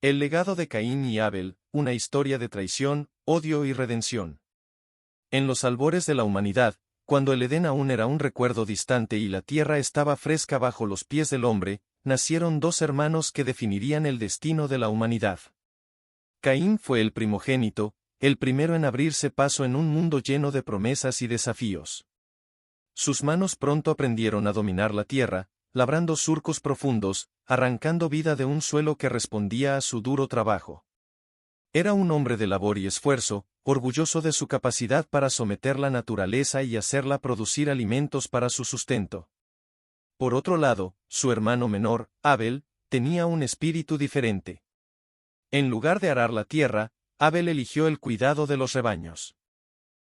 El legado de Caín y Abel, una historia de traición, odio y redención. En los albores de la humanidad, cuando el Edén aún era un recuerdo distante y la tierra estaba fresca bajo los pies del hombre, nacieron dos hermanos que definirían el destino de la humanidad. Caín fue el primogénito, el primero en abrirse paso en un mundo lleno de promesas y desafíos. Sus manos pronto aprendieron a dominar la tierra, labrando surcos profundos, arrancando vida de un suelo que respondía a su duro trabajo. Era un hombre de labor y esfuerzo, orgulloso de su capacidad para someter la naturaleza y hacerla producir alimentos para su sustento. Por otro lado, su hermano menor, Abel, tenía un espíritu diferente. En lugar de arar la tierra, Abel eligió el cuidado de los rebaños.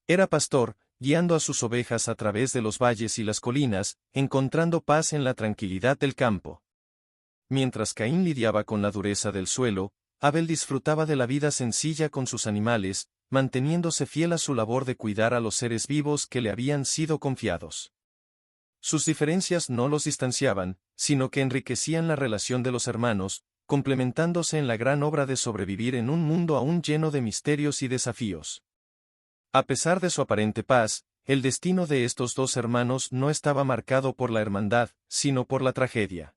Era pastor, guiando a sus ovejas a través de los valles y las colinas, encontrando paz en la tranquilidad del campo. Mientras Caín lidiaba con la dureza del suelo, Abel disfrutaba de la vida sencilla con sus animales, manteniéndose fiel a su labor de cuidar a los seres vivos que le habían sido confiados. Sus diferencias no los distanciaban, sino que enriquecían la relación de los hermanos, complementándose en la gran obra de sobrevivir en un mundo aún lleno de misterios y desafíos. A pesar de su aparente paz, el destino de estos dos hermanos no estaba marcado por la hermandad, sino por la tragedia.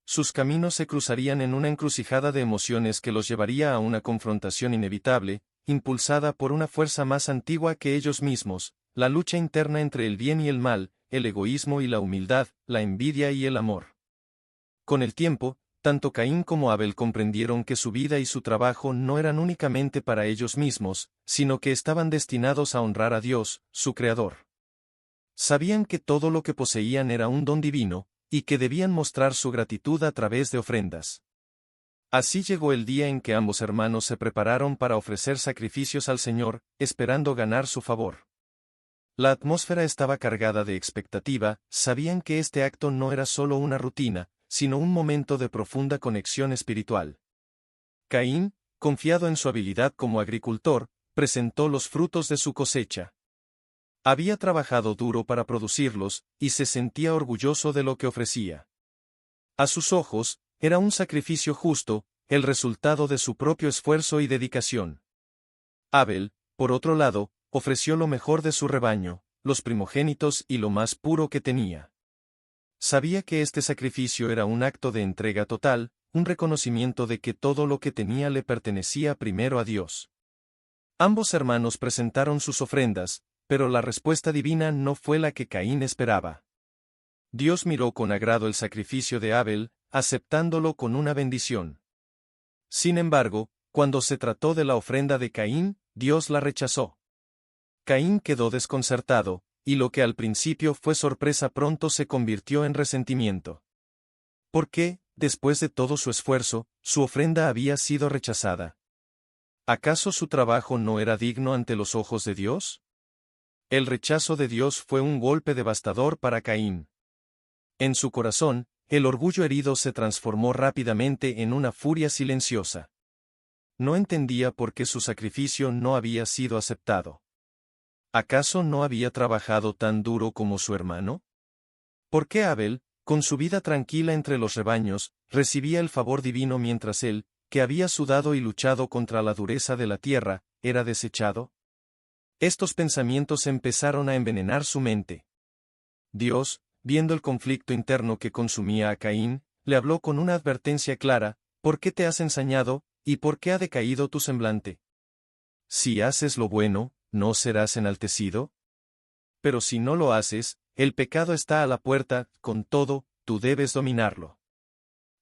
Sus caminos se cruzarían en una encrucijada de emociones que los llevaría a una confrontación inevitable, impulsada por una fuerza más antigua que ellos mismos, la lucha interna entre el bien y el mal, el egoísmo y la humildad, la envidia y el amor. Con el tiempo, tanto Caín como Abel comprendieron que su vida y su trabajo no eran únicamente para ellos mismos, sino que estaban destinados a honrar a Dios, su Creador. Sabían que todo lo que poseían era un don divino, y que debían mostrar su gratitud a través de ofrendas. Así llegó el día en que ambos hermanos se prepararon para ofrecer sacrificios al Señor, esperando ganar su favor. La atmósfera estaba cargada de expectativa, sabían que este acto no era solo una rutina, sino un momento de profunda conexión espiritual. Caín, confiado en su habilidad como agricultor, presentó los frutos de su cosecha. Había trabajado duro para producirlos, y se sentía orgulloso de lo que ofrecía. A sus ojos, era un sacrificio justo, el resultado de su propio esfuerzo y dedicación. Abel, por otro lado, ofreció lo mejor de su rebaño, los primogénitos y lo más puro que tenía. Sabía que este sacrificio era un acto de entrega total, un reconocimiento de que todo lo que tenía le pertenecía primero a Dios. Ambos hermanos presentaron sus ofrendas, pero la respuesta divina no fue la que Caín esperaba. Dios miró con agrado el sacrificio de Abel, aceptándolo con una bendición. Sin embargo, cuando se trató de la ofrenda de Caín, Dios la rechazó. Caín quedó desconcertado, y lo que al principio fue sorpresa pronto se convirtió en resentimiento. ¿Por qué, después de todo su esfuerzo, su ofrenda había sido rechazada? ¿Acaso su trabajo no era digno ante los ojos de Dios? El rechazo de Dios fue un golpe devastador para Caín. En su corazón, el orgullo herido se transformó rápidamente en una furia silenciosa. No entendía por qué su sacrificio no había sido aceptado. ¿Acaso no había trabajado tan duro como su hermano? ¿Por qué Abel, con su vida tranquila entre los rebaños, recibía el favor divino mientras él, que había sudado y luchado contra la dureza de la tierra, era desechado? Estos pensamientos empezaron a envenenar su mente. Dios, viendo el conflicto interno que consumía a Caín, le habló con una advertencia clara: ¿por qué te has ensañado, y por qué ha decaído tu semblante? Si haces lo bueno, ¿no serás enaltecido? Pero si no lo haces, el pecado está a la puerta, con todo, tú debes dominarlo.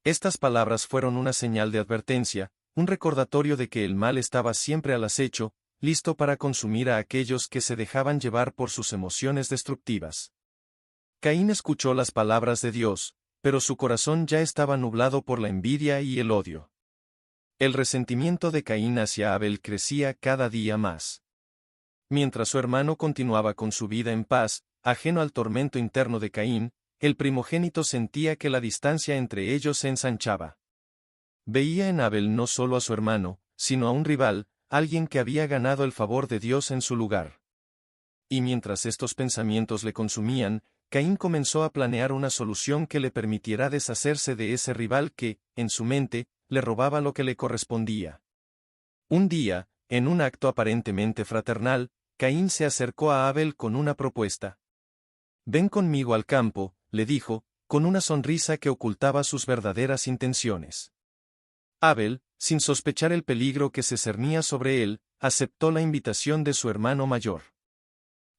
Estas palabras fueron una señal de advertencia, un recordatorio de que el mal estaba siempre al acecho, listo para consumir a aquellos que se dejaban llevar por sus emociones destructivas. Caín escuchó las palabras de Dios, pero su corazón ya estaba nublado por la envidia y el odio. El resentimiento de Caín hacia Abel crecía cada día más. Mientras su hermano continuaba con su vida en paz, ajeno al tormento interno de Caín, el primogénito sentía que la distancia entre ellos se ensanchaba. Veía en Abel no solo a su hermano, sino a un rival, alguien que había ganado el favor de Dios en su lugar. Y mientras estos pensamientos le consumían, Caín comenzó a planear una solución que le permitiera deshacerse de ese rival que, en su mente, le robaba lo que le correspondía. Un día, en un acto aparentemente fraternal, Caín se acercó a Abel con una propuesta. «Ven conmigo al campo», le dijo, con una sonrisa que ocultaba sus verdaderas intenciones. Abel, sin sospechar el peligro que se cernía sobre él, aceptó la invitación de su hermano mayor.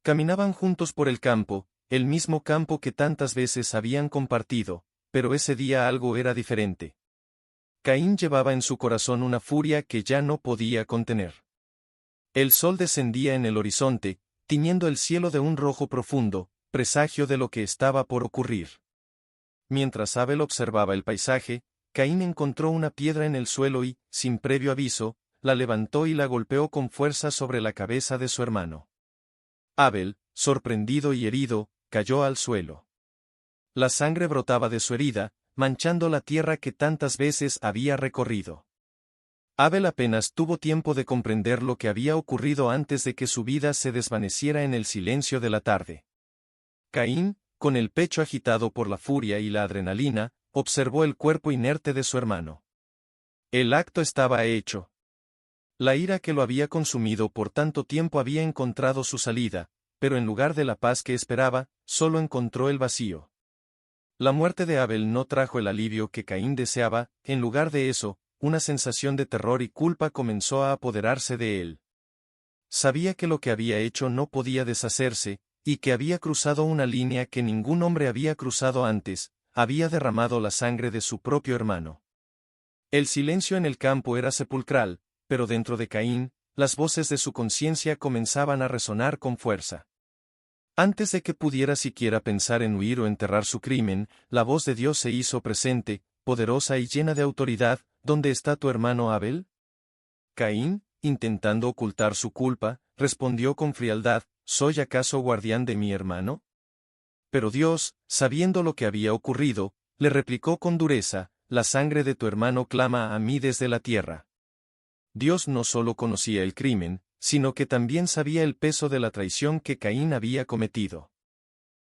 Caminaban juntos por el campo, el mismo campo que tantas veces habían compartido, pero ese día algo era diferente. Caín llevaba en su corazón una furia que ya no podía contener. El sol descendía en el horizonte, tiñendo el cielo de un rojo profundo, presagio de lo que estaba por ocurrir. Mientras Abel observaba el paisaje, Caín encontró una piedra en el suelo y, sin previo aviso, la levantó y la golpeó con fuerza sobre la cabeza de su hermano. Abel, sorprendido y herido, cayó al suelo. La sangre brotaba de su herida, manchando la tierra que tantas veces había recorrido. Abel apenas tuvo tiempo de comprender lo que había ocurrido antes de que su vida se desvaneciera en el silencio de la tarde. Caín, con el pecho agitado por la furia y la adrenalina, observó el cuerpo inerte de su hermano. El acto estaba hecho. La ira que lo había consumido por tanto tiempo había encontrado su salida, pero en lugar de la paz que esperaba, solo encontró el vacío. La muerte de Abel no trajo el alivio que Caín deseaba, en lugar de eso, una sensación de terror y culpa comenzó a apoderarse de él. Sabía que lo que había hecho no podía deshacerse, y que había cruzado una línea que ningún hombre había cruzado antes, había derramado la sangre de su propio hermano. El silencio en el campo era sepulcral, pero dentro de Caín, las voces de su conciencia comenzaban a resonar con fuerza. Antes de que pudiera siquiera pensar en huir o enterrar su crimen, la voz de Dios se hizo presente, poderosa y llena de autoridad. ¿Dónde está tu hermano Abel? Caín, intentando ocultar su culpa, respondió con frialdad, ¿soy acaso guardián de mi hermano? Pero Dios, sabiendo lo que había ocurrido, le replicó con dureza, la sangre de tu hermano clama a mí desde la tierra. Dios no solo conocía el crimen, sino que también sabía el peso de la traición que Caín había cometido.